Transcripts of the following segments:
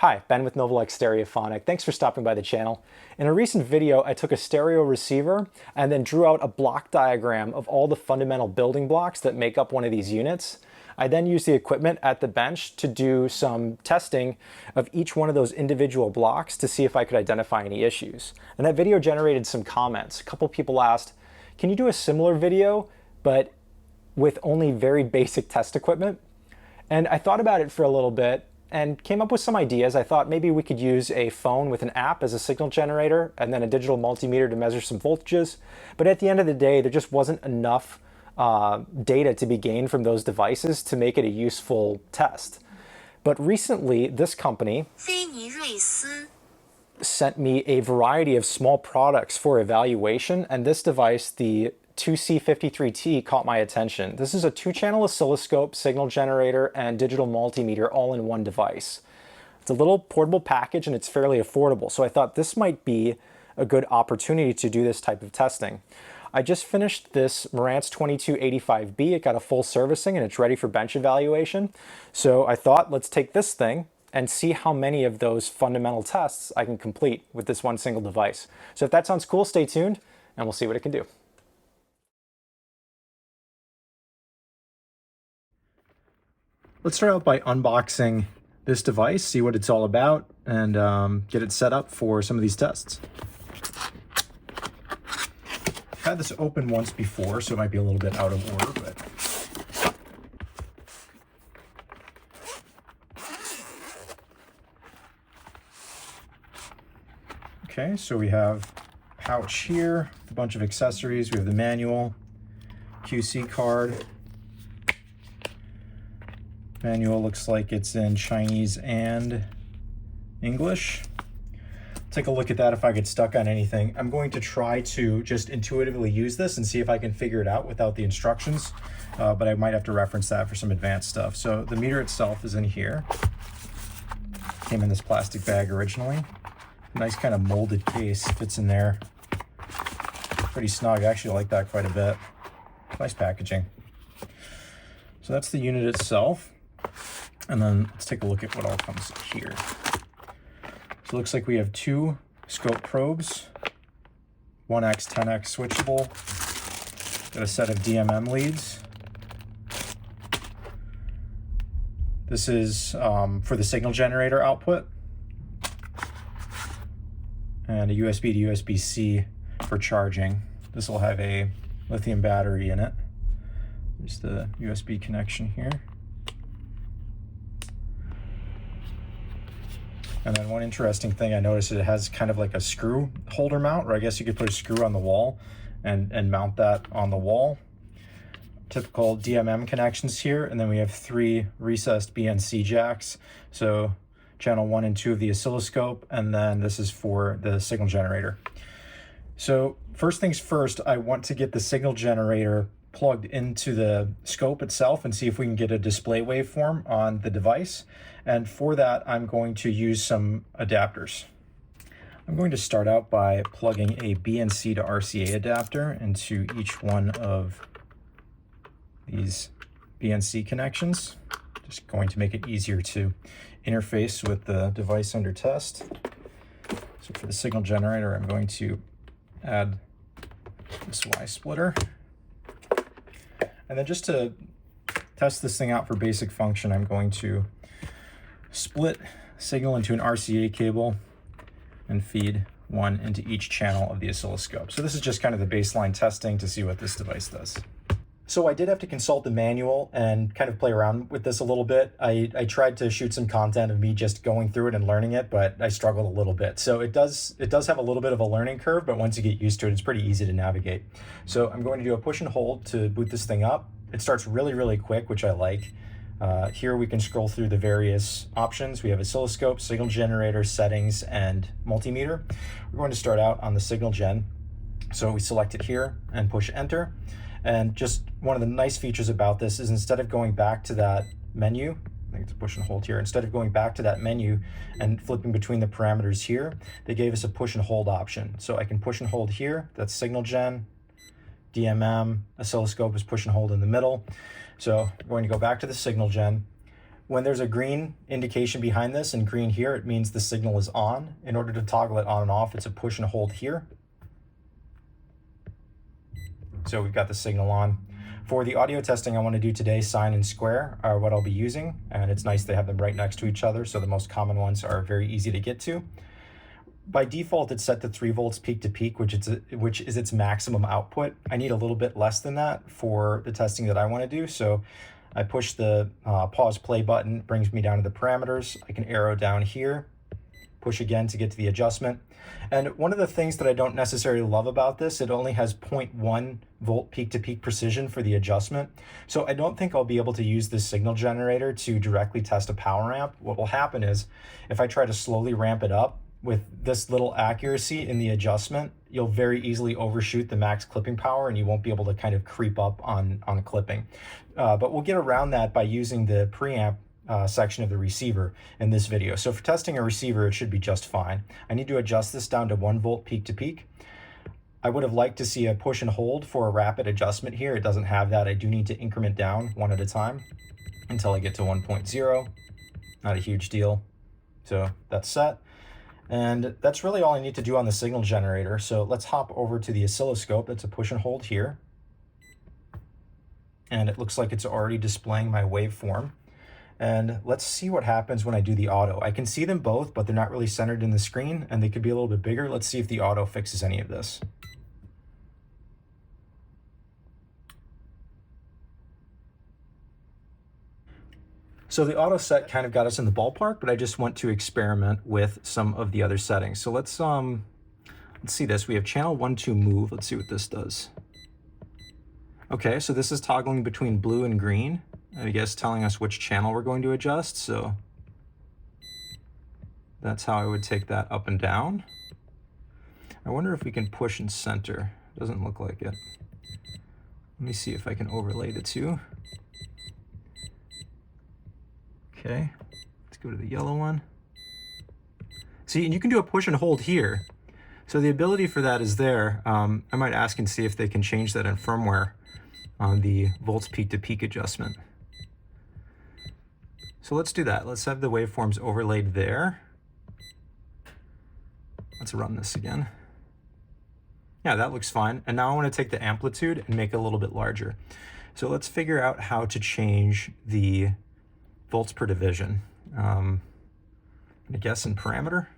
Hi, Ben with Novalux Stereophonic. Thanks for stopping by the channel. In a recent video, I took a stereo receiver and then drew out a block diagram of all the fundamental building blocks that make up one of these units. I then used the equipment at the bench to do some testing of each one of those individual blocks to see if I could identify any issues. And that video generated some comments. A couple people asked, can you do a similar video, but with only very basic test equipment? And I thought about it for a little bit and came up with some ideas. I thought maybe we could use a phone with an app as a signal generator and then a digital multimeter to measure some voltages. But at the end of the day, there just wasn't enough data to be gained from those devices to make it a useful test. But recently, this company sent me a variety of small products for evaluation, and this device, the 2C53T, caught my attention. This is a 2-channel oscilloscope, signal generator, and digital multimeter all in one device. It's a little portable package and it's fairly affordable, so I thought this might be a good opportunity to do this type of testing. I just finished this Marantz 2285B. It got a full servicing and it's ready for bench evaluation. So I thought, let's take this thing and see how many of those fundamental tests I can complete with this one single device. So if that sounds cool, stay tuned and we'll see what it can do. Let's start out by unboxing this device, see what it's all about, and get it set up for some of these tests. I've had this open once before, so it might be a little bit out of order, but okay, so we have a pouch here, a bunch of accessories. We have the manual, QC card. Manual looks like it's in Chinese and English. Take a look at that if I get stuck on anything. I'm going to try to just intuitively use this and see if I can figure it out without the instructions, but I might have to reference that for some advanced stuff. So the meter itself is in here. Came in this plastic bag originally. Nice kind of molded case, fits in there. Pretty snug, I actually like that quite a bit. Nice packaging. So that's the unit itself. And then let's take a look at what all comes here. So it looks like we have 2 scope probes, 1x, 10x switchable, got a set of DMM leads. This is for the signal generator output, and a USB to USB-C for charging. This will have a lithium battery in it. There's the USB connection here. And then one interesting thing I noticed, it has kind of like a screw holder mount, or I guess you could put a screw on the wall and mount that on the wall. Typical DMM connections here, and then we have 3 recessed BNC jacks. So channel 1 and 2 of the oscilloscope, and then this is for the signal generator. So first things first, I want to get the signal generator plugged into the scope itself and see if we can get a display waveform on the device. And for that, I'm going to use some adapters. I'm going to start out by plugging a BNC to RCA adapter into each one of these BNC connections. Just going to make it easier to interface with the device under test. So for the signal generator, I'm going to add this Y splitter. And then just to test this thing out for basic function, I'm going to split signal into an RCA cable and feed one into each channel of the oscilloscope. So this is just kind of the baseline testing to see what this device does. So I did have to consult the manual and kind of play around with this a little bit. I tried to shoot some content of me just going through it and learning it, but I struggled a little bit. So it does have a little bit of a learning curve, but once you get used to it, it's pretty easy to navigate. So I'm going to do a push and hold to boot this thing up. It starts really, really quick, which I like. Here we can scroll through the various options. We have oscilloscope, signal generator, settings, and multimeter. We're going to start out on the signal gen. So we select it here and push enter. And just one of the nice features about this is instead of going back to that menu, I think it's a push and hold here, instead of going back to that menu and flipping between the parameters here, they gave us a push and hold option. So I can push and hold here, that's signal gen, DMM, oscilloscope is push and hold in the middle. So we're going to go back to the signal gen. When there's a green indication behind this and green here, it means the signal is on. In order to toggle it on and off, it's a push and hold here. So we've got the signal on. For the audio testing I want to do today, sine and square are what I'll be using, and it's nice to have them right next to each other, so the most common ones are very easy to get to. By default, it's set to 3 volts peak to peak, which is its maximum output. I need a little bit less than that for the testing that I want to do, so I push the pause play button, brings me down to the parameters. I can arrow down here, push again to get to the adjustment. And one of the things that I don't necessarily love about this, it only has 0.1 volt peak to peak precision for the adjustment. So I don't think I'll be able to use this signal generator to directly test a power amp. What will happen is if I try to slowly ramp it up with this little accuracy in the adjustment, you'll very easily overshoot the max clipping power and you won't be able to kind of creep up on clipping. But we'll get around that by using the preamp section of the receiver in this video. So for testing a receiver, it should be just fine. I need to adjust this down to 1 volt peak to peak. I would have liked to see a push and hold for a rapid adjustment here. It doesn't have that. I do need to increment down one at a time until I get to 1.0. Not a huge deal. So that's set. And that's really all I need to do on the signal generator. So let's hop over to the oscilloscope. It's a push and hold here. And it looks like it's already displaying my waveform. And let's see what happens when I do the auto. I can see them both, but they're not really centered in the screen and they could be a little bit bigger. Let's see if the auto fixes any of this. So the auto set kind of got us in the ballpark, but I just want to experiment with some of the other settings. So let's see this. We have channel 1, 2 move. Let's see what this does. Okay, so this is toggling between blue and green, I guess telling us which channel we're going to adjust. So that's how I would take that up and down. I wonder if we can push and center. Doesn't look like it. Let me see if I can overlay the two. Okay, let's go to the yellow one. See, and you can do a push and hold here. So the ability for that is there. I might ask and see if they can change that in firmware on the volts peak to peak adjustment. So let's do that. Let's have the waveforms overlaid there. Let's run this again. Yeah, that looks fine. And now I want to take the amplitude and make it a little bit larger. So let's figure out how to change the volts per division. I guess in parameter.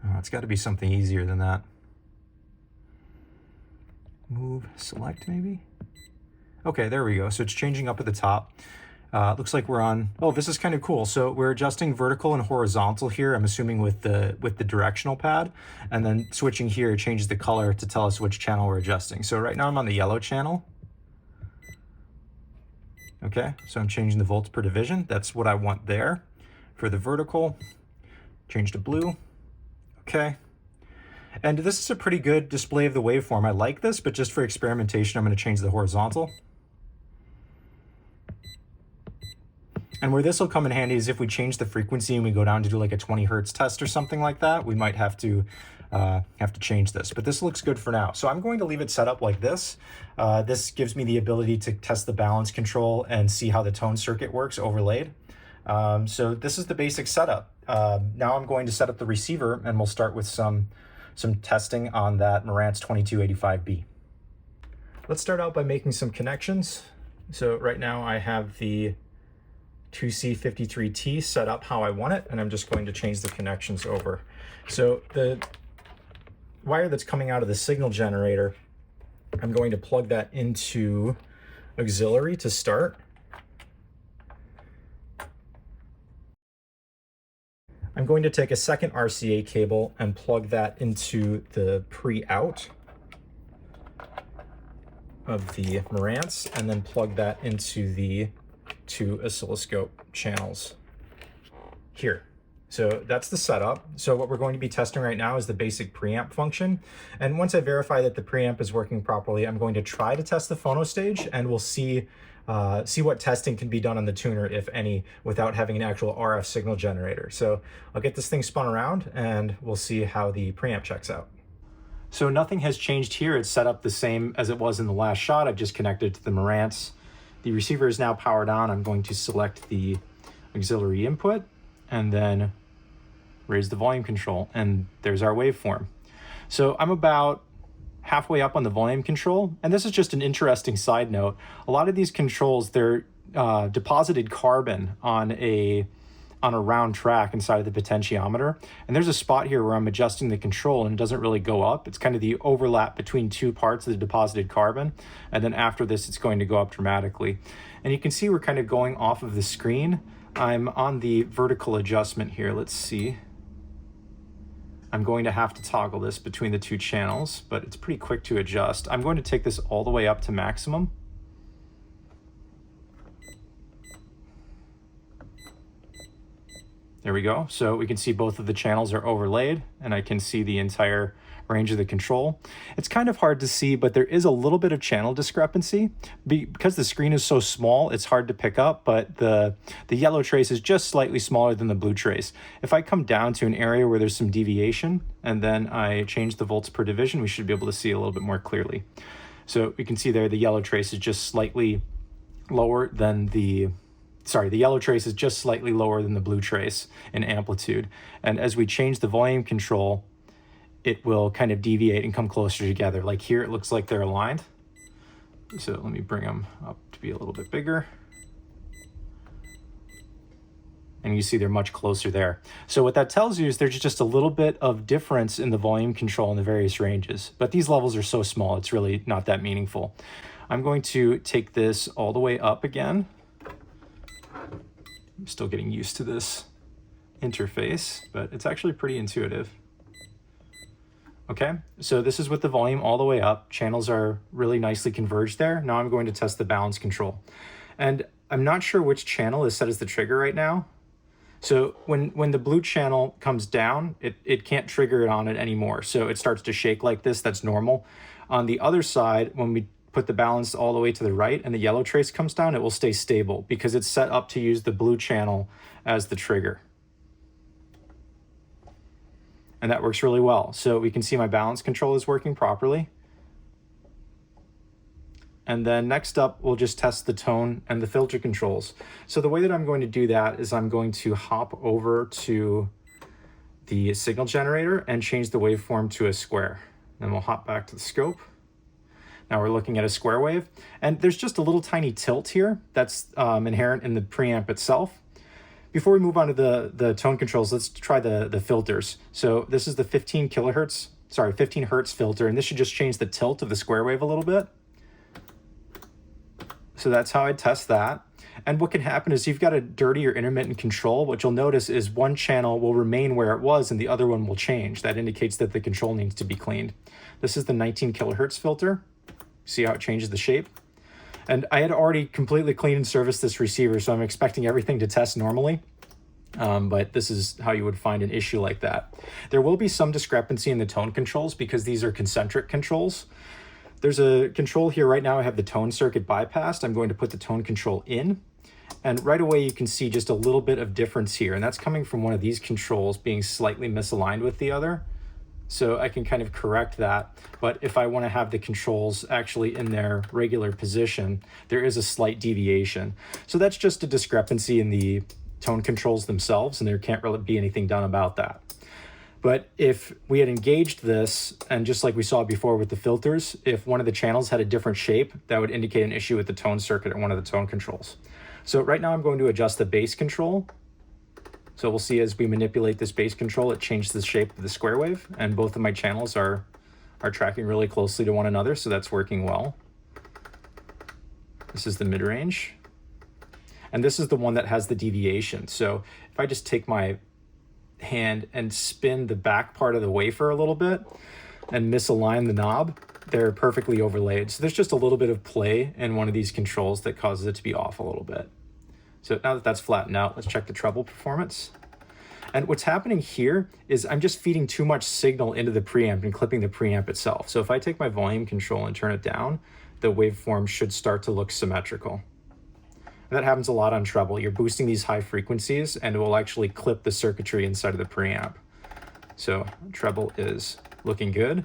Oh, it's got to be something easier than that. Move, select maybe? Okay, there we go. So it's changing up at the top. Looks like we're on, oh, this is kind of cool. So we're adjusting vertical and horizontal here, I'm assuming with the directional pad, and then switching here changes the color to tell us which channel we're adjusting. So right now I'm on the yellow channel. Okay, so I'm changing the volts per division. That's what I want there. For the vertical, change to blue. Okay. And this is a pretty good display of the waveform. I like this, but just for experimentation, I'm going to change the horizontal. And where this will come in handy is if we change the frequency and we go down to do like a 20 hertz test or something like that, we might have to change this. But this looks good for now. So I'm going to leave it set up like this. This gives me the ability to test the balance control and see how the tone circuit works overlaid. So this is the basic setup. Now I'm going to set up the receiver and we'll start with some testing on that Marantz 2285B. Let's start out by making some connections. So right now I have the 2C53T set up how I want it, and I'm just going to change the connections over. So the wire that's coming out of the signal generator, I'm going to plug that into auxiliary to start. I'm going to take a second RCA cable and plug that into the pre-out of the Marantz, and then plug that into the 2 oscilloscope channels here. So that's the setup. So what we're going to be testing right now is the basic preamp function. And once I verify that the preamp is working properly, I'm going to try to test the phono stage, and we'll see what testing can be done on the tuner, if any, without having an actual RF signal generator. So I'll get this thing spun around and we'll see how the preamp checks out. So nothing has changed here. It's set up the same as it was in the last shot. I've just connected to the Marantz The receiver is now powered on. I'm going to select the auxiliary input and then raise the volume control, and there's our waveform. So I'm about halfway up on the volume control, and this is just an interesting side note. A lot of these controls, they're deposited carbon on a round track inside of the potentiometer, and there's a spot here where I'm adjusting the control and it doesn't really go up. It's kind of the overlap between two parts of the deposited carbon, and then after this it's going to go up dramatically. And you can see we're kind of going off of the screen. I'm on the vertical adjustment here. Let's see. I'm going to have to toggle this between the two channels, but it's pretty quick to adjust. I'm going to take this all the way up to maximum. There we go. So we can see both of the channels are overlaid, and I can see the entire range of the control. It's kind of hard to see, but there is a little bit of channel discrepancy. Because the screen is so small, it's hard to pick up, but the yellow trace is just slightly smaller than the blue trace. If I come down to an area where there's some deviation, and then I change the volts per division, we should be able to see a little bit more clearly. So we can see there the yellow trace is just slightly lower than the yellow trace is just slightly lower than the blue trace in amplitude. And as we change the volume control, it will kind of deviate and come closer together. Like here, it looks like they're aligned. So let me bring them up to be a little bit bigger. And you see they're much closer there. So what that tells you is there's just a little bit of difference in the volume control in the various ranges. But these levels are so small, it's really not that meaningful. I'm going to take this all the way up again. I'm still getting used to this interface, but it's actually pretty intuitive. Okay, so this is with the volume all the way up. Channels are really nicely converged there. Now I'm going to test the balance control. And I'm not sure which channel is set as the trigger right now. So when the blue channel comes down, it can't trigger it on it anymore. So it starts to shake like this, that's normal. On the other side, when we put the balance all the way to the right and the yellow trace comes down, it will stay stable because it's set up to use the blue channel as the trigger. And that works really well. So we can see my balance control is working properly. And then next up, we'll just test the tone and the filter controls. So the way that I'm going to do that is I'm going to hop over to the signal generator and change the waveform to a square. Then we'll hop back to the scope. Now we're looking at a square wave, and there's just a little tiny tilt here that's inherent in the preamp itself. Before we move on to the tone controls, let's try the filters. So this is the 15 hertz filter, and this should just change the tilt of the square wave a little bit. So that's how I test that. And what can happen is you've got a dirty or intermittent control. What you'll notice is one channel will remain where it was and the other one will change. That indicates that the control needs to be cleaned. This is the 19 kilohertz filter. See how it changes the shape? And I had already completely cleaned and serviced this receiver, so I'm expecting everything to test normally. But this is how you would find an issue like that. There will be some discrepancy in the tone controls because these are concentric controls. There's a control here right now. I have the tone circuit bypassed. I'm going to put the tone control in. And right away, you can see just a little bit of difference here. And that's coming from one of these controls being slightly misaligned with the other. So I can kind of correct that. But if I want to have the controls actually in their regular position, there is a slight deviation. So that's just a discrepancy in the tone controls themselves, and there can't really be anything done about that. But if we had engaged this, and just like we saw before with the filters, if one of the channels had a different shape, that would indicate an issue with the tone circuit or one of the tone controls. So right now I'm going to adjust the bass control. So we'll see as we manipulate this bass control, it changed the shape of the square wave, and both of my channels are tracking really closely to one another, so that's working well. This is the mid-range. And this is the one that has the deviation. So if I just take my hand and spin the back part of the wafer a little bit and misalign the knob, they're perfectly overlaid. So there's just a little bit of play in one of these controls that causes it to be off a little bit. So now that that's flattened out, let's check the treble performance. And what's happening here is I'm just feeding too much signal into the preamp and clipping the preamp itself. So if I take my volume control and turn it down, the waveform should start to look symmetrical. And that happens a lot on treble. You're boosting these high frequencies and it will actually clip the circuitry inside of the preamp. So treble is looking good.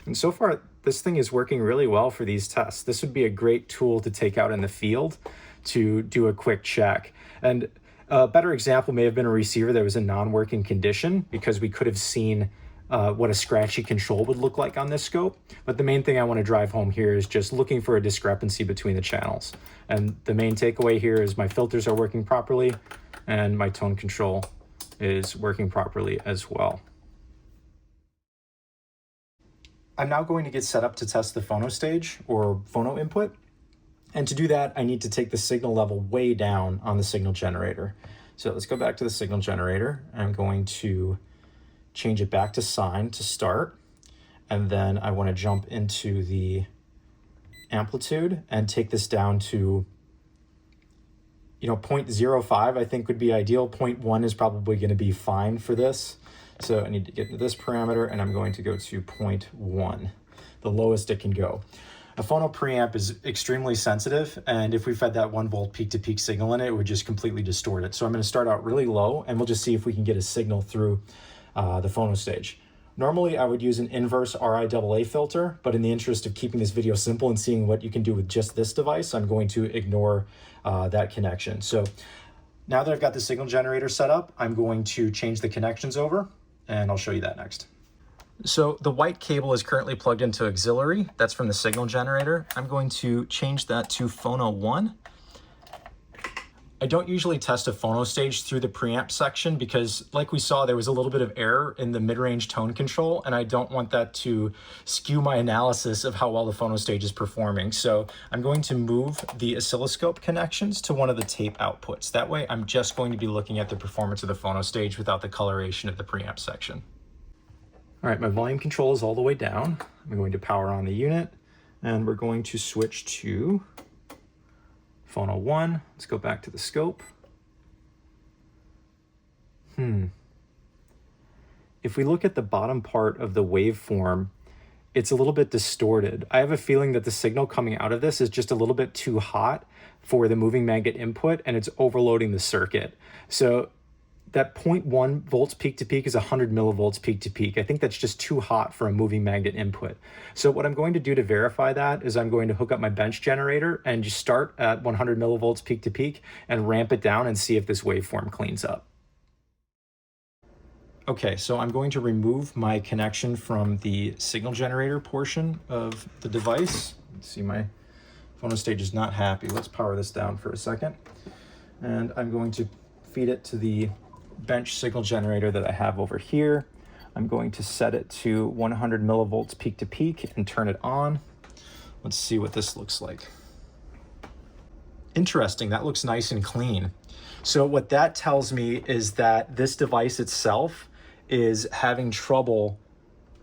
And so far, this thing is working really well for these tests. This would be a great tool to take out in the field to do a quick check. And a better example may have been a receiver that was in non-working condition, because we could have seen what a scratchy control would look like on this scope. But the main thing I want to drive home here is just looking for a discrepancy between the channels. And the main takeaway here is my filters are working properly and my tone control is working properly as well. I'm now going to get set up to test the phono stage or phono input. And to do that, I need to take the signal level way down on the signal generator. So let's go back to the signal generator. I'm going to change it back to sine to start. And then I want to jump into the amplitude and take this down to 0.05 I think would be ideal. 0.1 is probably going to be fine for this. So I need to get into this parameter and I'm going to go to 0.1, the lowest it can go. A phono preamp is extremely sensitive, and if we fed that 1 volt peak-to-peak signal in it, it would just completely distort it. So I'm going to start out really low, and we'll just see if we can get a signal through the phono stage. Normally, I would use an inverse RIAA filter, but in the interest of keeping this video simple and seeing what you can do with just this device, I'm going to ignore that connection. So now that I've got the signal generator set up, I'm going to change the connections over, and I'll show you that next. So the white cable is currently plugged into auxiliary. That's from the signal generator. I'm going to change that to Phono 1. I don't usually test a phono stage through the preamp section because, like we saw, there was a little bit of error in the mid-range tone control, and I don't want that to skew my analysis of how well the phono stage is performing. So I'm going to move the oscilloscope connections to one of the tape outputs. That way I'm just going to be looking at the performance of the phono stage without the coloration of the preamp section. All right, my volume control is all the way down. I'm going to power on the unit, and we're going to switch to Phono 1. Let's go back to the scope. If we look at the bottom part of the waveform, it's a little bit distorted. I have a feeling that the signal coming out of this is just a little bit too hot for the moving magnet input, and it's overloading the circuit. So that 0.1 volts peak to peak is 100 millivolts peak to peak. I think that's just too hot for a moving magnet input. So what I'm going to do to verify that is I'm going to hook up my bench generator and just start at 100 millivolts peak to peak and ramp it down and see if this waveform cleans up. Okay, so I'm going to remove my connection from the signal generator portion of the device. Let's see, my phono stage is not happy. Let's power this down for a second. And I'm going to feed it to the bench signal generator that I have over here. I'm going to set it to 100 millivolts peak to peak and turn it on. Let's see what this looks like. Interesting, that looks nice and clean. So what that tells me is that this device itself is having trouble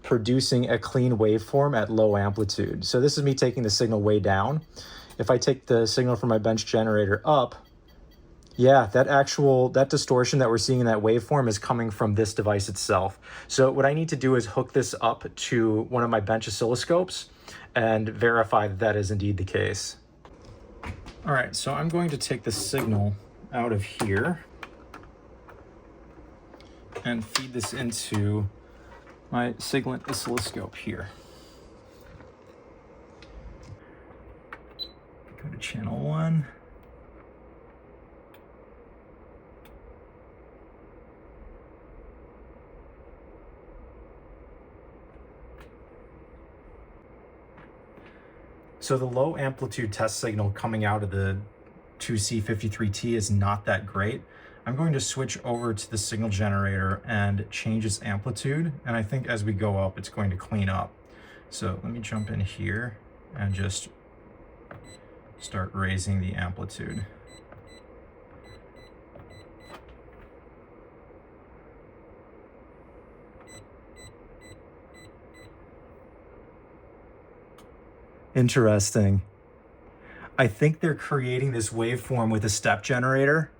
producing a clean waveform at low amplitude. So this is me taking the signal way down. If I take the signal from my bench generator up, yeah, that distortion that we're seeing in that waveform is coming from this device itself. So what I need to do is hook this up to one of my bench oscilloscopes and verify that that is indeed the case. All right, so I'm going to take the signal out of here and feed this into my Siglent oscilloscope here. Go to channel 1. So the low amplitude test signal coming out of the 2C53T is not that great. I'm going to switch over to the signal generator and change its amplitude. And I think as we go up, it's going to clean up. So let me jump in here and just start raising the amplitude. Interesting. I think they're creating this waveform with a step generator.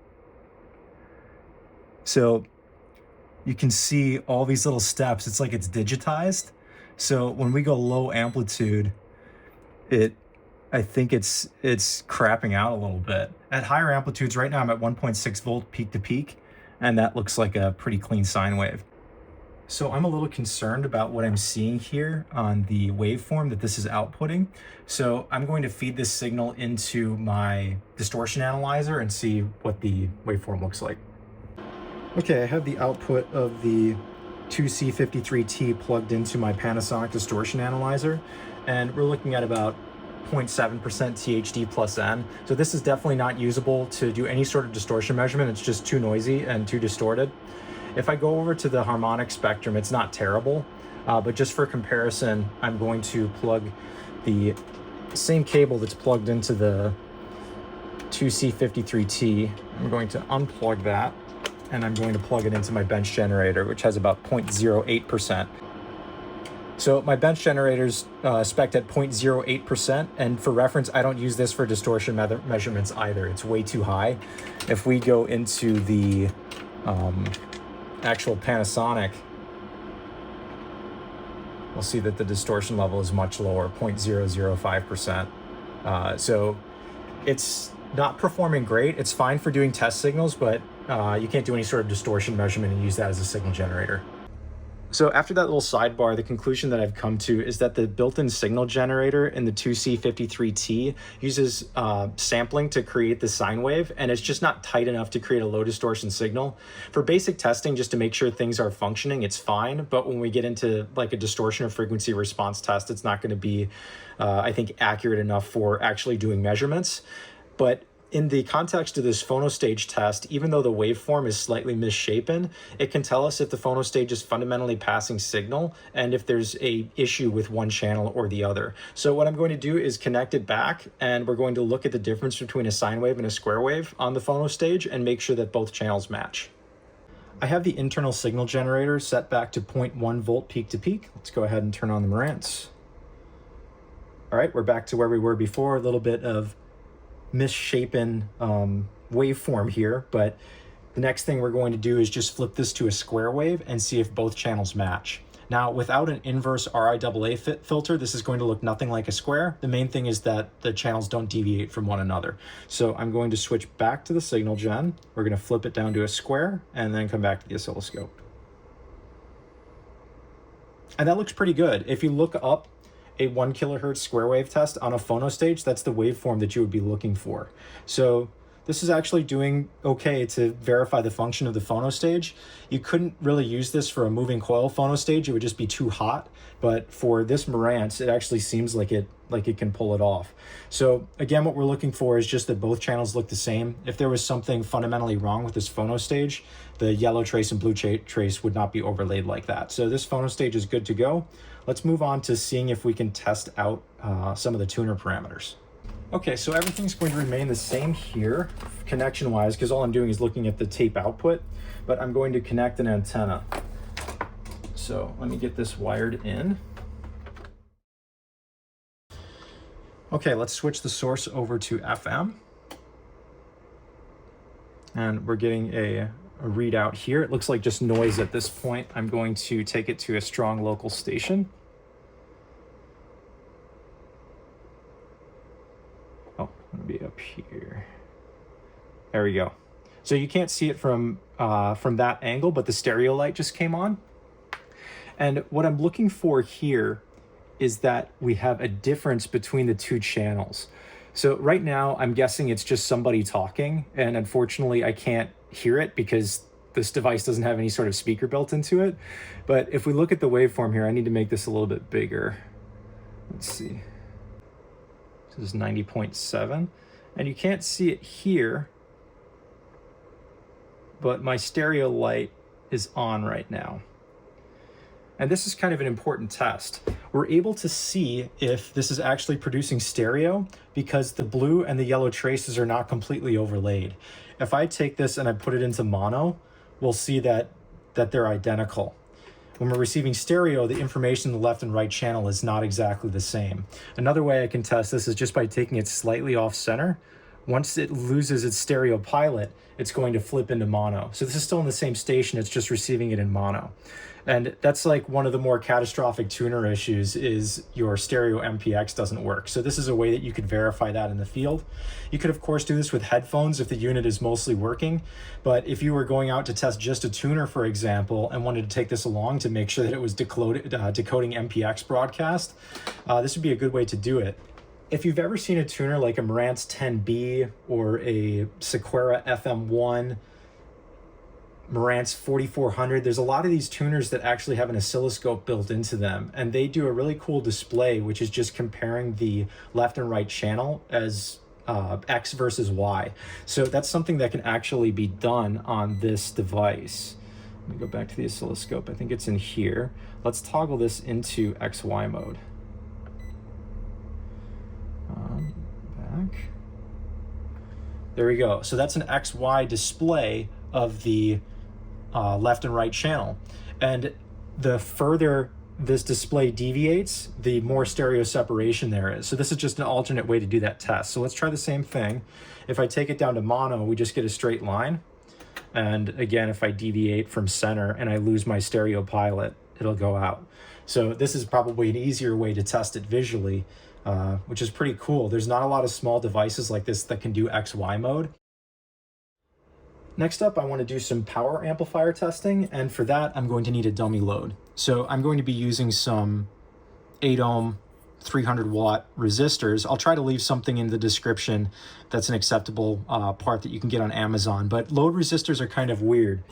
So you can see all these little steps. It's like it's digitized. So when we go low amplitude, I think it's crapping out a little bit. At higher amplitudes, right now I'm at 1.6 volt peak to peak, and that looks like a pretty clean sine wave. So I'm a little concerned about what I'm seeing here on the waveform that this is outputting. So I'm going to feed this signal into my distortion analyzer and see what the waveform looks like. Okay, I have the output of the 2C53T plugged into my Panasonic distortion analyzer, and we're looking at about 0.7% THD plus N. So this is definitely not usable to do any sort of distortion measurement. It's just too noisy and too distorted. If I go over to the harmonic spectrum, it's not terrible, but just for comparison, I'm going to plug the same cable that's plugged into the 2C53T. I'm going to unplug that, and I'm going to plug it into my bench generator, which has about 0.08%. So my bench generator's spec'd at 0.08%, and for reference, I don't use this for distortion measurements either. It's way too high. If we go into the actual Panasonic, we'll see that the distortion level is much lower, 0.005%. So it's not performing great. It's fine for doing test signals, but you can't do any sort of distortion measurement and use that as a signal generator. So after that little sidebar, the conclusion that I've come to is that the built-in signal generator in the 2C53T uses sampling to create the sine wave, and it's just not tight enough to create a low distortion signal. For basic testing, just to make sure things are functioning, it's fine, but when we get into like a distortion or frequency response test, it's not going to be, I think, accurate enough for actually doing measurements. But in the context of this phono stage test, even though the waveform is slightly misshapen, it can tell us if the phono stage is fundamentally passing signal and if there's a issue with one channel or the other. So what I'm going to do is connect it back, and we're going to look at the difference between a sine wave and a square wave on the phono stage and make sure that both channels match. I have the internal signal generator set back to 0.1 volt peak to peak. Let's go ahead and turn on the Marantz. All right, we're back to where we were before, a little bit of misshapen waveform here, but the next thing we're going to do is just flip this to a square wave and see if both channels match. Now, without an inverse RIAA filter, this is going to look nothing like a square. The main thing is that the channels don't deviate from one another. So I'm going to switch back to the signal gen. We're going to flip it down to a square and then come back to the oscilloscope. And that looks pretty good. If you look up a 1 kilohertz square wave test on a phono stage, that's the waveform that you would be looking for. So this is actually doing okay to verify the function of the phono stage. You couldn't really use this for a moving coil phono stage. It would just be too hot. But for this Marantz, it actually seems like it can pull it off. So again, what we're looking for is just that both channels look the same. If there was something fundamentally wrong with this phono stage, the yellow trace and blue trace would not be overlaid like that. So this phono stage is good to go. Let's move on to seeing if we can test out some of the tuner parameters. Okay, so everything's going to remain the same here, connection-wise, because all I'm doing is looking at the tape output, but I'm going to connect an antenna. So let me get this wired in. Okay, let's switch the source over to FM. And we're getting a readout here. It looks like just noise at this point. I'm going to take it to a strong local station. Oh, it'll be up here. There we go. So you can't see it from that angle, but the stereo light just came on. And what I'm looking for here is that we have a difference between the two channels. So right now, I'm guessing it's just somebody talking, and unfortunately, I can't hear it because this device doesn't have any sort of speaker built into it. But if we look at the waveform here, I need to make this a little bit bigger. Let's see. This is 90.7, and you can't see it here, but my stereo light is on right now. And this is kind of an important test. We're able to see if this is actually producing stereo because the blue and the yellow traces are not completely overlaid. If I take this and I put it into mono, we'll see that they're identical. When we're receiving stereo, the information in the left and right channel is not exactly the same. Another way I can test this is just by taking it slightly off center. Once it loses its stereo pilot, it's going to flip into mono. So this is still in the same station, it's just receiving it in mono. And that's like one of the more catastrophic tuner issues, is your stereo MPX doesn't work. So this is a way that you could verify that in the field. You could of course do this with headphones if the unit is mostly working, but if you were going out to test just a tuner, for example, and wanted to take this along to make sure that it was decoding MPX broadcast, this would be a good way to do it. If you've ever seen a tuner like a Marantz 10B or a Sequera FM1, Marantz 4400, there's a lot of these tuners that actually have an oscilloscope built into them, and they do a really cool display, which is just comparing the left and right channel as X versus Y. So that's something that can actually be done on this device. Let me go back to the oscilloscope. I think it's in here. Let's toggle this into XY mode. Back. There we go. So that's an XY display of the left and right channel. And the further this display deviates, the more stereo separation there is. So this is just an alternate way to do that test. So let's try the same thing. If I take it down to mono, we just get a straight line. And again, if I deviate from center and I lose my stereo pilot, it'll go out. So this is probably an easier way to test it visually, which is pretty cool. There's not a lot of small devices like this that can do XY mode. Next up, I want to do some power amplifier testing, and for that, I'm going to need a dummy load. So I'm going to be using some 8 ohm, 300 watt resistors. I'll try to leave something in the description that's an acceptable part that you can get on Amazon, but load resistors are kind of weird.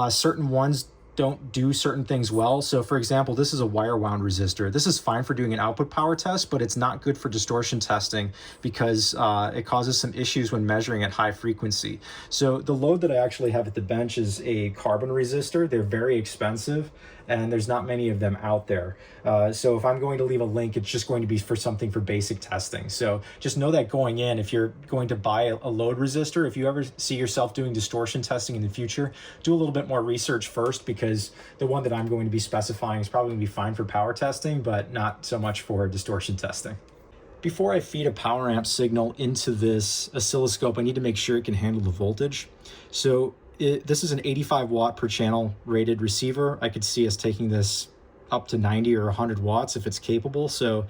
Certain ones don't do certain things well. So for example, this is a wire wound resistor. This is fine for doing an output power test, but it's not good for distortion testing because it causes some issues when measuring at high frequency. So the load that I actually have at the bench is a carbon resistor. They're very expensive and there's not many of them out there. So if I'm going to leave a link, it's just going to be for something for basic testing. So just know that going in, if you're going to buy a load resistor, if you ever see yourself doing distortion testing in the future, do a little bit more research first, because the one that I'm going to be specifying is probably going to be fine for power testing, but not so much for distortion testing. Before I feed a power amp signal into this oscilloscope, I need to make sure it can handle the voltage. So this is an 85 watt per channel rated receiver. I could see us taking this up to 90 or 100 watts if it's capable. So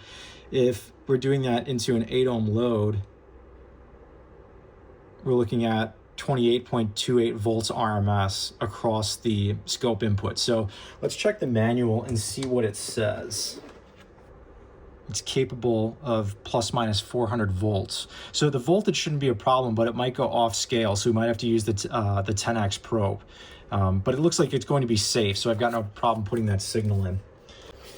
if we're doing that into an 8 ohm load, we're looking at 28.28 volts RMS across the scope input. So let's check the manual and see what it says. It's capable of plus minus 400 volts. So the voltage shouldn't be a problem, but it might go off scale. So we might have to use the 10x probe. But it looks like it's going to be safe. So I've got no problem putting that signal in.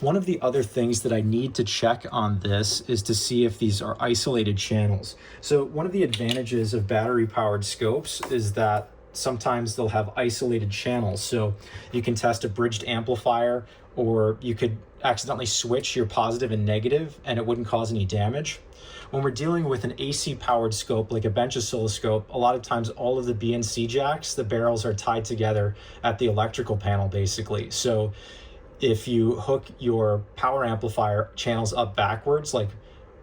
One of the other things that I need to check on this is to see if these are isolated channels. So one of the advantages of battery powered scopes is that sometimes they'll have isolated channels. So you can test a bridged amplifier, or you could accidentally switch your positive and negative and it wouldn't cause any damage. When we're dealing with an AC powered scope like a bench oscilloscope, a lot of times all of the BNC jacks, the barrels are tied together at the electrical panel basically. So if you hook your power amplifier channels up backwards, like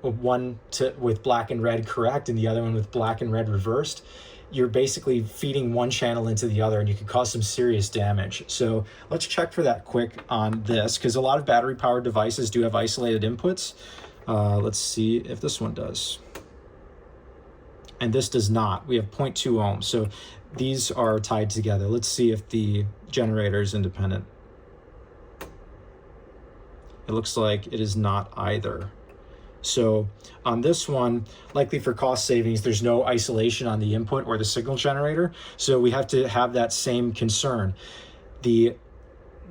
one with black and red correct and the other one with black and red reversed, you're basically feeding one channel into the other and you could cause some serious damage. So let's check for that quick on this, because a lot of battery powered devices do have isolated inputs. Let's see if this one does. And this does not. We have 0.2 ohms. So these are tied together. Let's see if the generator is independent. It looks like it is not either. So on this one, likely for cost savings, there's no isolation on the input or the signal generator. So we have to have that same concern. The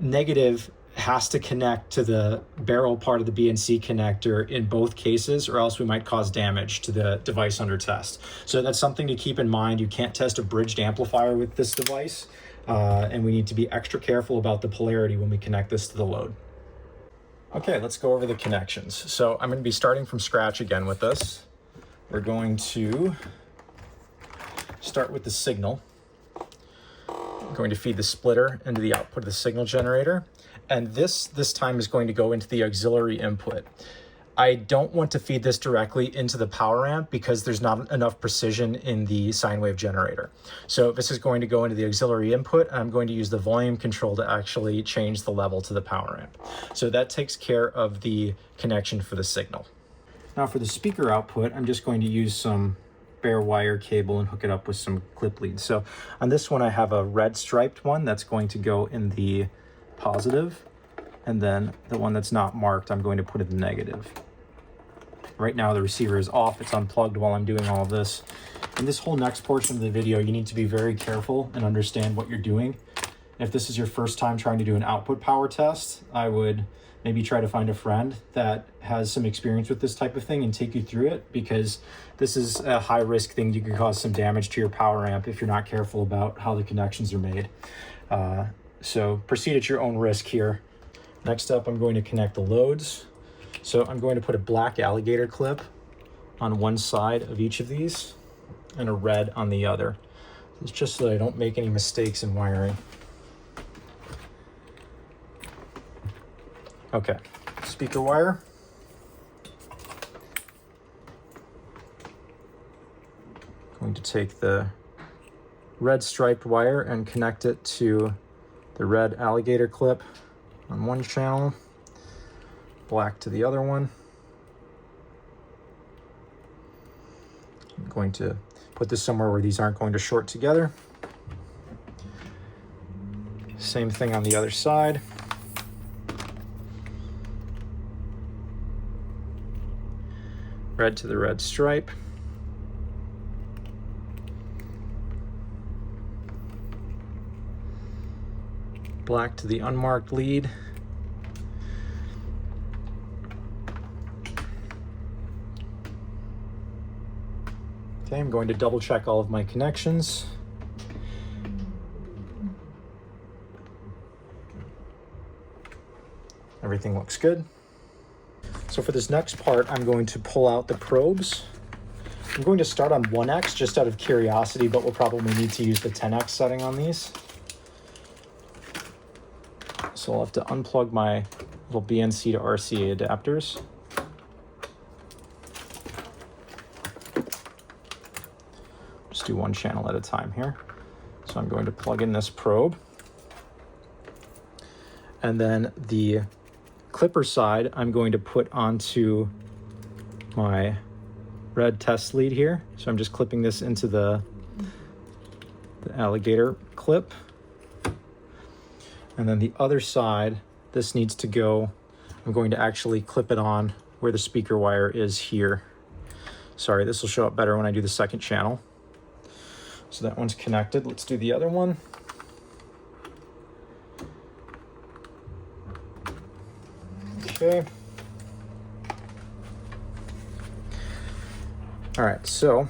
negative has to connect to the barrel part of the BNC connector in both cases, or else we might cause damage to the device under test. So that's something to keep in mind. You can't test a bridged amplifier with this device, and we need to be extra careful about the polarity when we connect this to the load. Okay, let's go over the connections. So I'm going to be starting from scratch again with this. We're going to start with the signal. I'm going to feed the splitter into the output of the signal generator. And this time is going to go into the auxiliary input. I don't want to feed this directly into the power amp because there's not enough precision in the sine wave generator. So this is going to go into the auxiliary input, and I'm going to use the volume control to actually change the level to the power amp. So that takes care of the connection for the signal. Now for the speaker output, I'm just going to use some bare wire cable and hook it up with some clip leads. So on this one, I have a red striped one that's going to go in the positive, and then the one that's not marked, I'm going to put in the negative. Right now the receiver is off, it's unplugged while I'm doing all of this. In this whole next portion of the video, you need to be very careful and understand what you're doing. If this is your first time trying to do an output power test, I would maybe try to find a friend that has some experience with this type of thing and take you through it, because this is a high risk thing. You could cause some damage to your power amp if you're not careful about how the connections are made. So proceed at your own risk here. Next up, I'm going to connect the loads. So I'm going to put a black alligator clip on one side of each of these and a red on the other. It's just so that I don't make any mistakes in wiring. Okay, speaker wire. Going to take the red striped wire and connect it to the red alligator clip on one channel, black to the other one. I'm going to put this somewhere where these aren't going to short together. Same thing on the other side. Red to the red stripe. Black to the unmarked lead. Okay, I'm going to double check all of my connections. Everything looks good. So for this next part, I'm going to pull out the probes. I'm going to start on 1x just out of curiosity, but we'll probably need to use the 10x setting on these. So I'll have to unplug my little BNC to RCA adapters. Just do one channel at a time here. So I'm going to plug in this probe. And then the clipper side, I'm going to put onto my red test lead here. So I'm just clipping this into the alligator clip. And then the other side, this needs to go, I'm going to actually clip it on where the speaker wire is here. Sorry, this will show up better when I do the second channel. So that one's connected. Let's do the other one. Okay. All right, so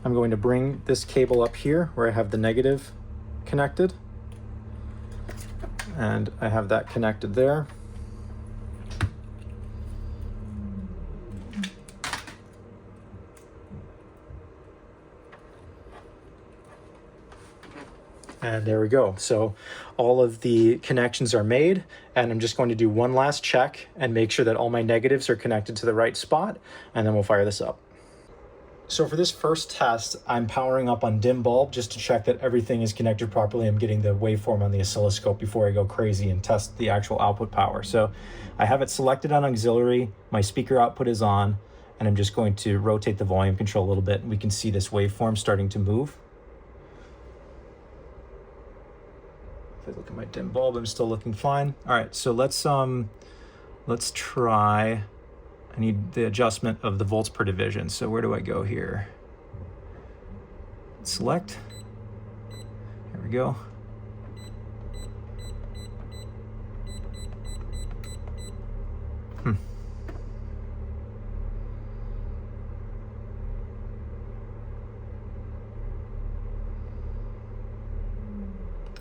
I'm going to bring this cable up here where I have the negative connected. And I have that connected there. And there we go. So all of the connections are made, and I'm just going to do one last check and make sure that all my negatives are connected to the right spot, and then we'll fire this up. So for this first test, I'm powering up on dim bulb just to check that everything is connected properly. I'm getting the waveform on the oscilloscope before I go crazy and test the actual output power. So I have it selected on auxiliary, my speaker output is on, and I'm just going to rotate the volume control a little bit, and we can see this waveform starting to move. If I look at my dim bulb, I'm still looking fine. All right, so let's try. I need the adjustment of the volts per division. So where do I go here? Select. Here we go.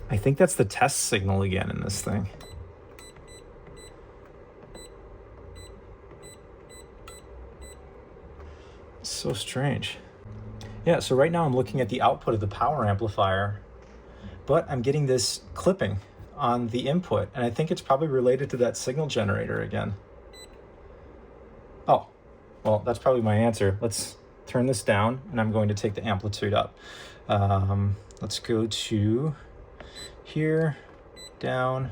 I think that's the test signal again in this thing. So strange. Yeah, so right now I'm looking at the output of the power amplifier, but I'm getting this clipping on the input, and I think it's probably related to that signal generator again. Oh, well, that's probably my answer. Let's turn this down, and I'm going to take the amplitude up. Let's go to here, down.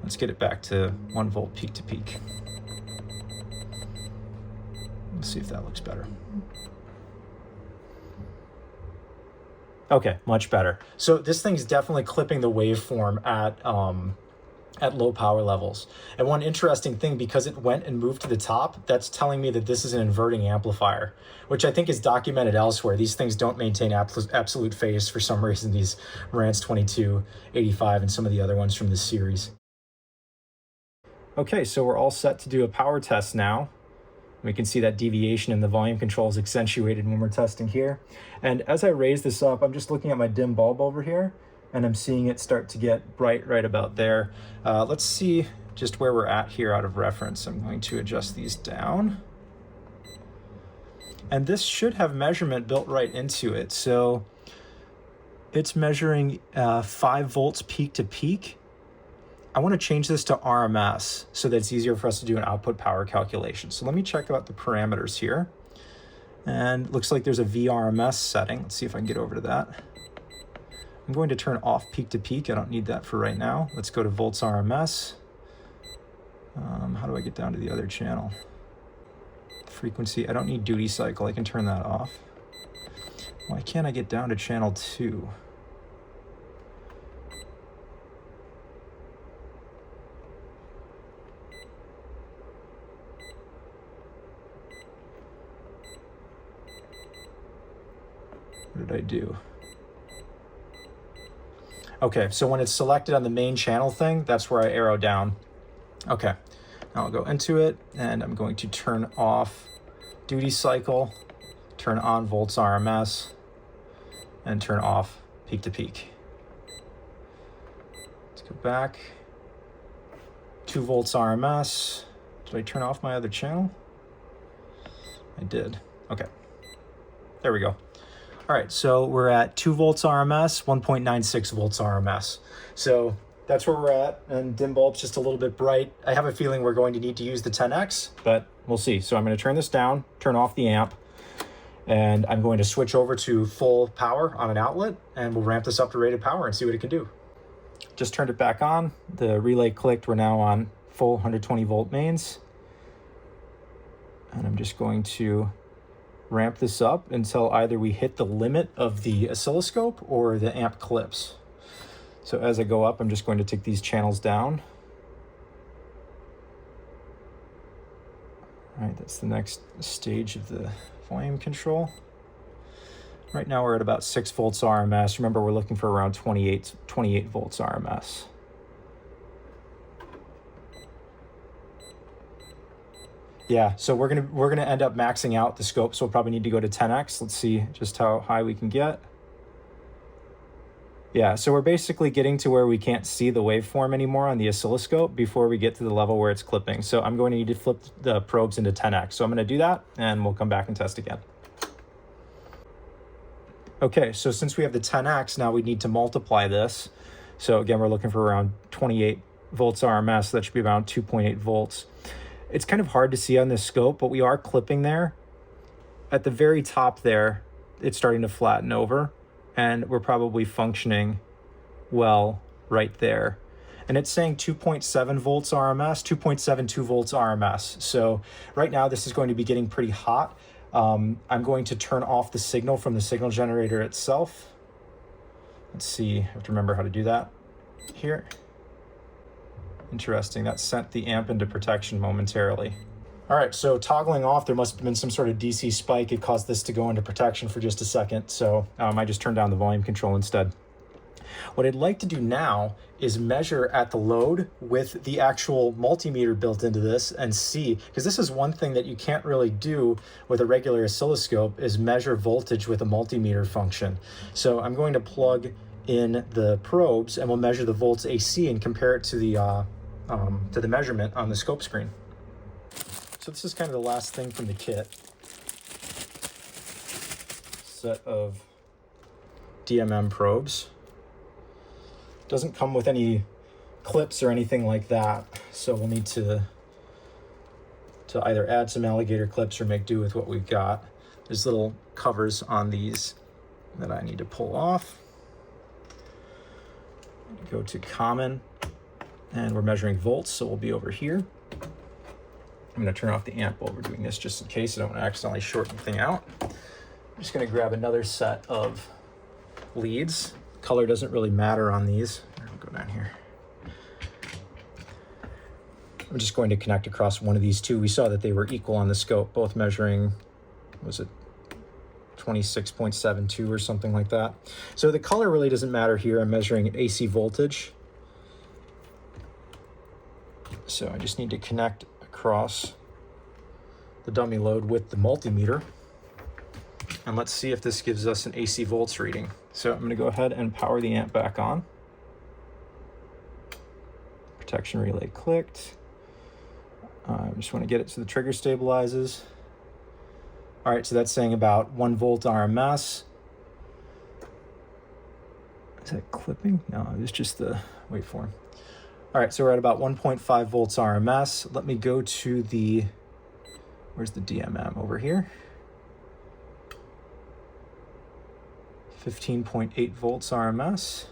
Let's get it back to 1 volt peak to peak. Let's see if that looks better. Okay, much better. So this thing's definitely clipping the waveform at low power levels. And one interesting thing, because it went and moved to the top, that's telling me that this is an inverting amplifier, which I think is documented elsewhere. These things don't maintain absolute phase for some reason, these Marantz 2285 and some of the other ones from this series. Okay, so we're all set to do a power test now. We can see that deviation in the volume control is accentuated when we're testing here. And as I raise this up, I'm just looking at my dim bulb over here, and I'm seeing it start to get bright right about there. Let's see just where we're at here out of reference. I'm going to adjust these down. And this should have measurement built right into it. So it's measuring 5 volts peak to peak. I want to change this to RMS so that it's easier for us to do an output power calculation. So let me check out the parameters here. And looks like there's a VRMS setting. Let's see if I can get over to that. I'm going to turn off peak to peak. I don't need that for right now. Let's go to volts RMS. How do I get down to the other channel? Frequency, I don't need duty cycle. I can turn that off. Why can't I get down to channel 2? What did I do? Okay, so when it's selected on the main channel thing, that's where I arrow down. Okay, now I'll go into it, and I'm going to turn off duty cycle, turn on volts RMS, and turn off peak to peak. Let's go back. 2 volts RMS. Did I turn off my other channel? I did. Okay, there we go. All right, so we're at 2 volts RMS, 1.96 volts RMS. So that's where we're at, and dim bulb's just a little bit bright. I have a feeling we're going to need to use the 10X, but we'll see. So I'm gonna turn this down, turn off the amp, and I'm going to switch over to full power on an outlet, and we'll ramp this up to rated power and see what it can do. Just turned it back on. The relay clicked. We're now on full 120 volt mains. And I'm just going to ramp this up until either we hit the limit of the oscilloscope or the amp clips. So as I go up, I'm just going to take these channels down. All right, that's the next stage of the volume control. Right now we're at about 6 volts RMS. Remember, we're looking for around 28 volts RMS. Yeah, so we're gonna end up maxing out the scope, so we'll probably need to go to 10X. Let's see just how high we can get. Yeah, so we're basically getting to where we can't see the waveform anymore on the oscilloscope before we get to the level where it's clipping. So I'm going to need to flip the probes into 10X. So I'm gonna do that, and we'll come back and test again. Okay, so since we have the 10X, now we need to multiply this. So again, we're looking for around 28 volts RMS, so that should be around 2.8 volts. It's kind of hard to see on this scope, but we are clipping there. At the very top there, it's starting to flatten over, and we're probably functioning well right there. And it's saying 2.7 volts RMS, 2.72 volts RMS. So right now this is going to be getting pretty hot. I'm going to turn off the signal from the signal generator itself. Let's see, I have to remember how to do that here. Interesting, that sent the amp into protection momentarily. All right, so toggling off, there must have been some sort of DC spike. It caused this to go into protection for just a second. So I just turned down the volume control instead. What I'd like to do now is measure at the load with the actual multimeter built into this and see, because this is one thing that you can't really do with a regular oscilloscope, is measure voltage with a multimeter function. So I'm going to plug in the probes and we'll measure the volts AC and compare it to the measurement on the scope screen. So this is kind of the last thing from the kit. Set of DMM probes. Doesn't come with any clips or anything like that, so we'll need to to either add some alligator clips or make do with what we've got. There's little covers on these that I need to pull off. Go to common, and we're measuring volts, so we'll be over here. I'm gonna turn off the amp while we're doing this just in case I don't want to accidentally short anything out. I'm just gonna grab another set of leads. Color doesn't really matter on these. I'll go down here. I'm just going to connect across one of these two. We saw that they were equal on the scope, both measuring, was it 26.72 or something like that. So the color really doesn't matter here. I'm measuring AC voltage. So I just need to connect across the dummy load with the multimeter. And let's see if this gives us an AC volts reading. So I'm going to go ahead and power the amp back on. Protection relay clicked. I just want to get it so the trigger stabilizes. All right, so that's saying about 1 volt RMS. Is that clipping? No, it was just the waveform. All right, so we're at about 1.5 volts RMS. Let me go to the, where's the DMM over here? 15.8 volts RMS.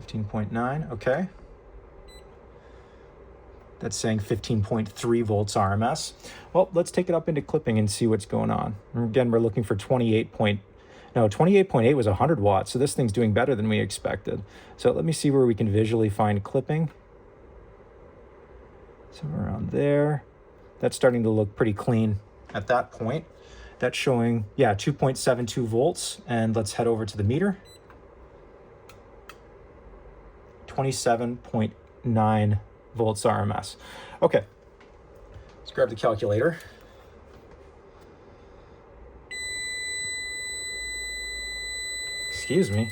15.9, okay. That's saying 15.3 volts RMS. Well, let's take it up into clipping and see what's going on. Again, we're looking for 28.8 was 100 watts, so this thing's doing better than we expected. So let me see where we can visually find clipping. Somewhere around there. That's starting to look pretty clean at that point. That's showing, yeah, 2.72 volts, and let's head over to the meter. 27.9 volts RMS. Okay, let's grab the calculator. Excuse me.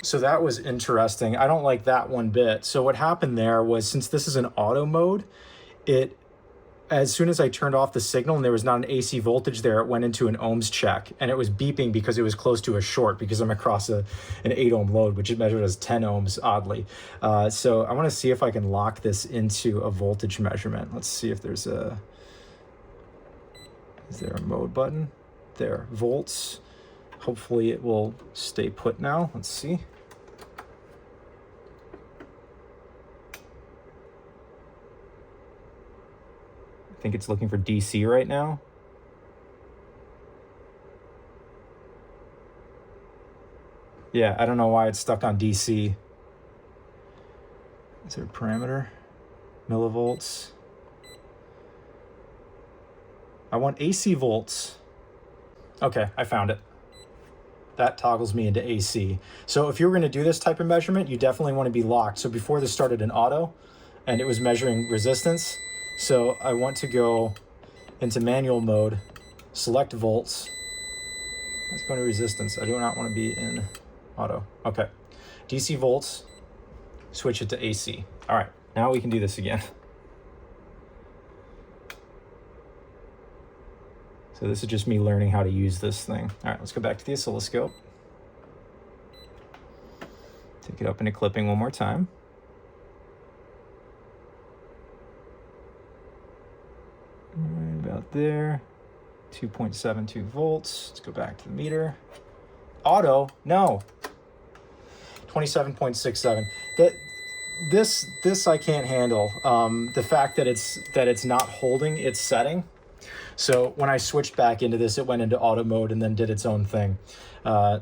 So that was interesting. I don't like that one bit. So what happened there was, since this is an auto mode, as soon as I turned off the signal and there was not an AC voltage there, it went into an ohms check, and it was beeping because it was close to a short, because I'm across an 8 ohm load, which is measured as 10 ohms, oddly. So I want to see if I can lock this into a voltage measurement. Let's see if there's is there a mode button? There, volts. Hopefully it will stay put now. Let's see. I think it's looking for DC right now. Yeah, I don't know why it's stuck on DC. Is there a parameter? Millivolts. I want AC volts. Okay, I found it. That toggles me into AC. So if you're going to do this type of measurement, you definitely want to be locked. So before this started in auto, and it was measuring resistance. So I want to go into manual mode, select volts. Let's go to resistance. I do not want to be in auto. Okay, DC volts, switch it to AC. All right, now we can do this again. So this is just me learning how to use this thing. All right, let's go back to the oscilloscope. Take it up into clipping one more time. Right about there, 2.72 volts. Let's go back to the meter. Auto, no. 27.67. This I can't handle. The fact that it's not holding its setting. So when I switched back into this, it went into auto mode and then did its own thing.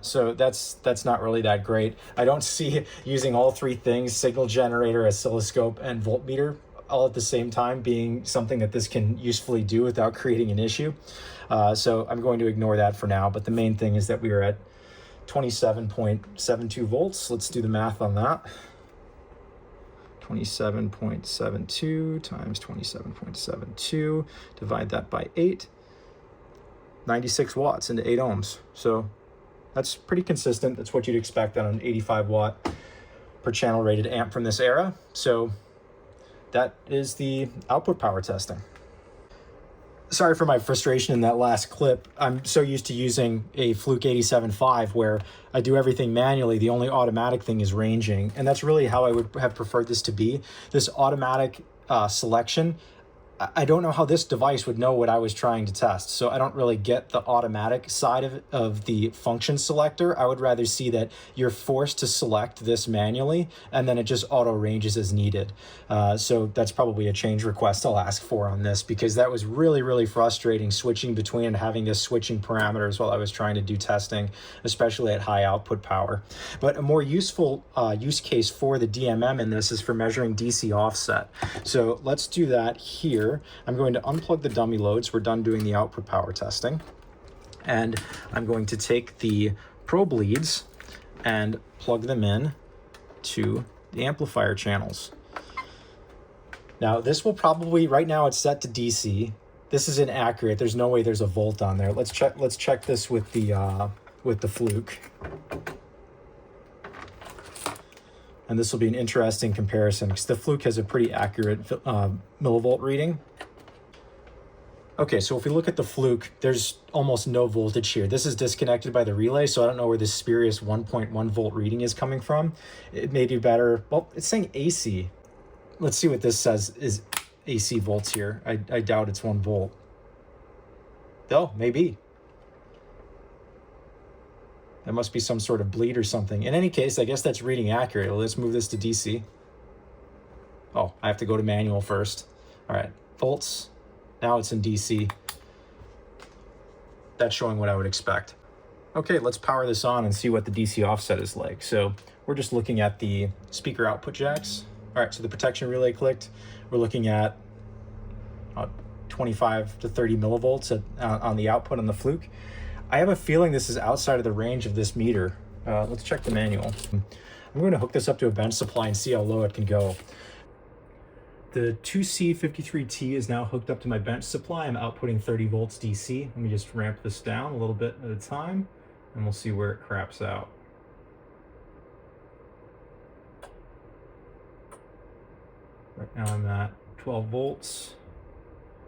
So that's not really that great. I don't see using all three things, signal generator, oscilloscope, and voltmeter, all at the same time being something that this can usefully do without creating an issue. So I'm going to ignore that for now. But the main thing is that we are at 27.72 volts. Let's do the math on that. 27.72 times 27.72, divide that by 8, 96 watts into 8 ohms. So that's pretty consistent. That's what you'd expect on an 85 watt per channel rated amp from this era. So that is the output power testing. Sorry for my frustration in that last clip. I'm so used to using a Fluke 87.5 where I do everything manually. The only automatic thing is ranging. And that's really how I would have preferred this to be. This automatic selection, I don't know how this device would know what I was trying to test. So I don't really get the automatic side of the function selector. I would rather see that you're forced to select this manually and then it just auto ranges as needed. So that's probably a change request I'll ask for on this, because that was really, really frustrating switching between and having this switching parameters while I was trying to do testing, especially at high output power. But a more useful use case for the DMM in this is for measuring DC offset. So let's do that here. I'm going to unplug the dummy loads. We're done doing the output power testing. And I'm going to take the probe leads and plug them in to the amplifier channels. Now this will probably, right now it's set to DC. This is inaccurate. There's no way there's a volt on there. Let's check this with the Fluke. And this will be an interesting comparison because the Fluke has a pretty accurate millivolt reading. Okay, so if we look at the Fluke, there's almost no voltage here. This is disconnected by the relay, so I don't know where this spurious 1.1 volt reading is coming from. It may be better. Well, it's saying AC. Let's see what this says is AC volts here. I doubt it's 1 volt. Oh, maybe. That must be some sort of bleed or something. In any case, I guess that's reading accurate. Well, let's move this to DC. Oh, I have to go to manual first. All right, volts. Now it's in DC. That's showing what I would expect. Okay, let's power this on and see what the DC offset is like. So we're just looking at the speaker output jacks. All right, so the protection relay clicked. We're looking at 25 to 30 millivolts on the output on the Fluke. I have a feeling this is outside of the range of this meter. Let's check the manual. I'm going to hook this up to a bench supply and see how low it can go. The 2C53T is now hooked up to my bench supply. I'm outputting 30 volts DC. Let me just ramp this down a little bit at a time, and we'll see where it craps out. Right now I'm at 12 volts.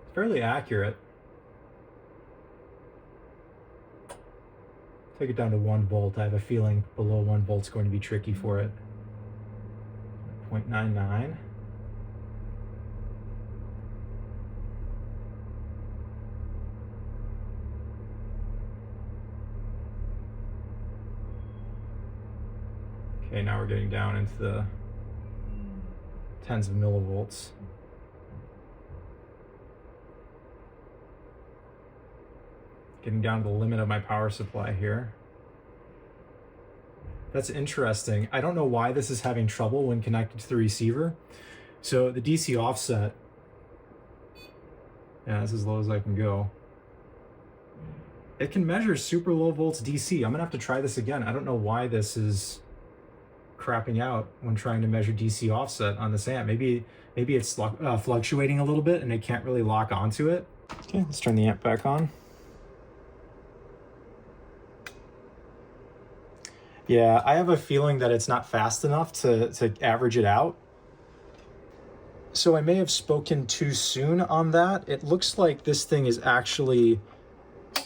It's fairly accurate. Take it down to 1 volt. I have a feeling below 1 volt's going to be tricky for it. 0.99. Okay, now we're getting down into the tens of millivolts. Getting down to the limit of my power supply here. That's interesting. I don't know why this is having trouble when connected to the receiver. So the DC offset, yeah, that's as low as I can go. It can measure super low volts DC. I'm gonna have to try this again. I don't know why this is crapping out when trying to measure DC offset on this amp. Maybe it's fluctuating a little bit and it can't really lock onto it. Okay, let's turn the amp back on. Yeah, I have a feeling that it's not fast enough to average it out. So I may have spoken too soon on that. It looks like this thing is actually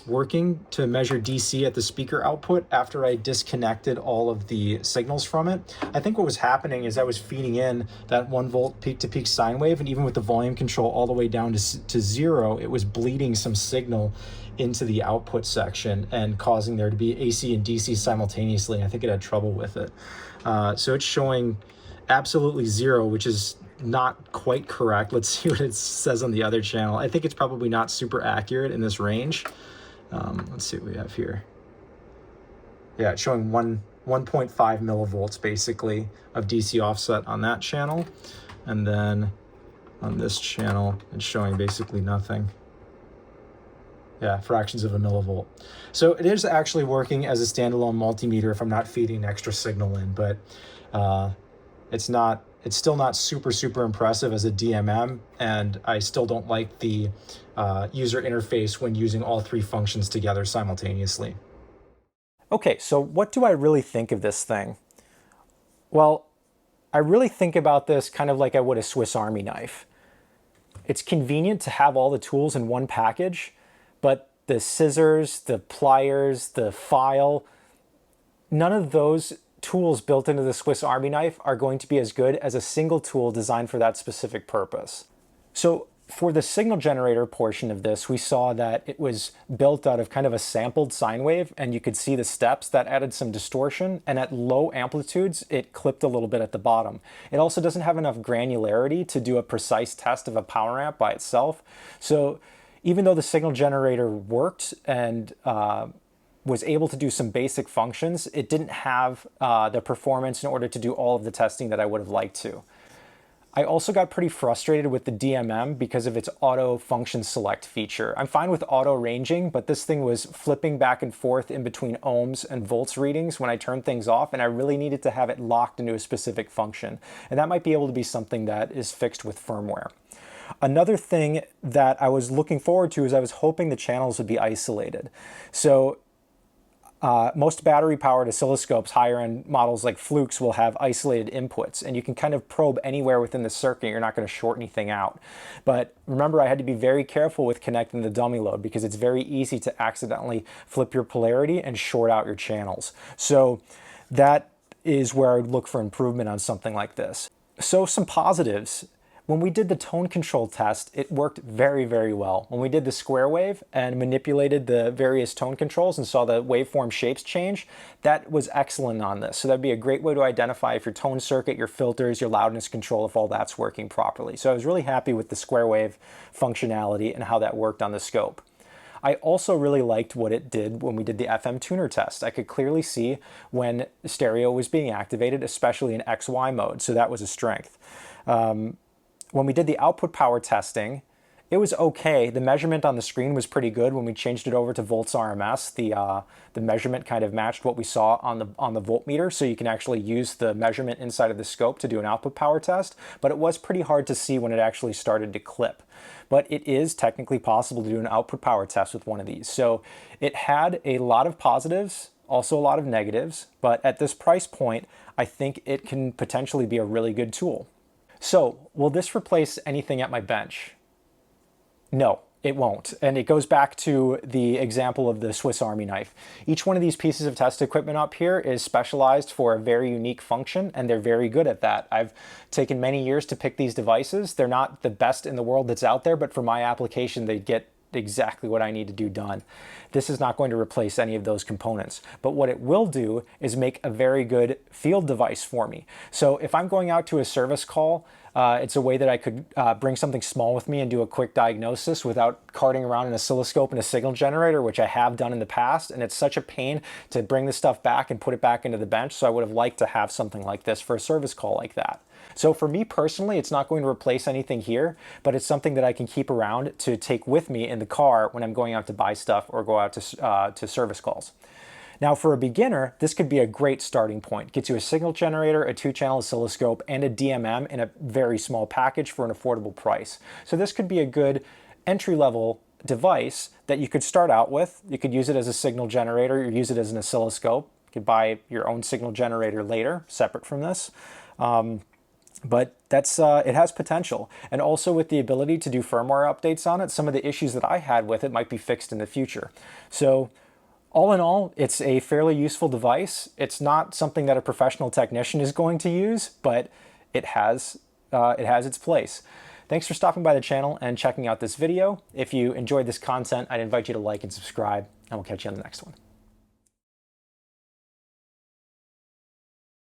working to measure DC at the speaker output after I disconnected all of the signals from it. I think what was happening is I was feeding in that 1 volt peak-to-peak sine wave, and even with the volume control all the way down to 0, it was bleeding some signal into the output section and causing there to be AC and DC simultaneously. I think it had trouble with it. So it's showing absolutely 0, which is not quite correct. Let's see what it says on the other channel. I think it's probably not super accurate in this range. Let's see what we have here. Yeah, it's showing 1.5 millivolts basically of DC offset on that channel. And then on this channel, it's showing basically nothing. Yeah, fractions of a millivolt. So it is actually working as a standalone multimeter if I'm not feeding an extra signal in, but it's still not super impressive as a DMM, and I still don't like the user interface when using all 3 functions together simultaneously. Okay, so what do I really think of this thing? Well, I really think about this kind of like I would a Swiss Army knife. It's convenient to have all the tools in one package, but the scissors, the pliers, the file, none of those tools built into the Swiss Army knife are going to be as good as a single tool designed for that specific purpose. So for the signal generator portion of this, we saw that it was built out of kind of a sampled sine wave, and you could see the steps that added some distortion, and at low amplitudes it clipped a little bit at the bottom. It also doesn't have enough granularity to do a precise test of a power amp by itself. So even though the signal generator worked and was able to do some basic functions, it didn't have the performance in order to do all of the testing that I would have liked to. I also got pretty frustrated with the DMM because of its auto function select feature. I'm fine with auto ranging, but this thing was flipping back and forth in between ohms and volts readings when I turned things off, and I really needed to have it locked into a specific function. And that might be able to be something that is fixed with firmware. Another thing that I was looking forward to is I was hoping the channels would be isolated. So most battery-powered oscilloscopes, higher-end models like Flukes, will have isolated inputs, and you can kind of probe anywhere within the circuit. You're not going to short anything out. But remember, I had to be very careful with connecting the dummy load because it's very easy to accidentally flip your polarity and short out your channels. So that is where I would look for improvement on something like this. So some positives. When we did the tone control test, it worked very, very well. When we did the square wave and manipulated the various tone controls and saw the waveform shapes change, that was excellent on this. So that'd be a great way to identify if your tone circuit, your filters, your loudness control, if all that's working properly. So I was really happy with the square wave functionality and how that worked on the scope. I also really liked what it did when we did the FM tuner test. I could clearly see when stereo was being activated, especially in XY mode, so that was a strength. When we did the output power testing, it was okay. The measurement on the screen was pretty good. When we changed it over to volts RMS, the measurement kind of matched what we saw on the voltmeter, so you can actually use the measurement inside of the scope to do an output power test, but it was pretty hard to see when it actually started to clip. But it is technically possible to do an output power test with one of these. So it had a lot of positives, also a lot of negatives, but at this price point, I think it can potentially be a really good tool. So, will this replace anything at my bench? No, it won't. And it goes back to the example of the Swiss Army knife. Each one of these pieces of test equipment up here is specialized for a very unique function, and they're very good at that. I've taken many years to pick these devices. They're not the best in the world that's out there, but for my application, they get exactly what I need to do done. This is not going to replace any of those components, but what it will do is make a very good field device for me. So if I'm going out to a service call, it's a way that I could bring something small with me and do a quick diagnosis without carting around an oscilloscope and a signal generator, which I have done in the past, and it's such a pain to bring this stuff back and put it back into the bench, so I would have liked to have something like this for a service call like that. So for me personally, it's not going to replace anything here, but it's something that I can keep around to take with me in the car when I'm going out to buy stuff or go out to service calls. Now for a beginner, this could be a great starting point. Gets you a signal generator, a 2-channel oscilloscope, and a DMM in a very small package for an affordable price. So this could be a good entry-level device that you could start out with. You could use it as a signal generator or use it as an oscilloscope. You could buy your own signal generator later, separate from this. But that's it has potential, and also with the ability to do firmware updates on it, some of the issues that I had with it might be fixed in the future. So all in all, it's a fairly useful device. It's not something that a professional technician is going to use, but it has its place. Thanks for stopping by the channel and checking out this video. If you enjoyed this content, I'd invite you to like and subscribe, and we'll catch you on the next one.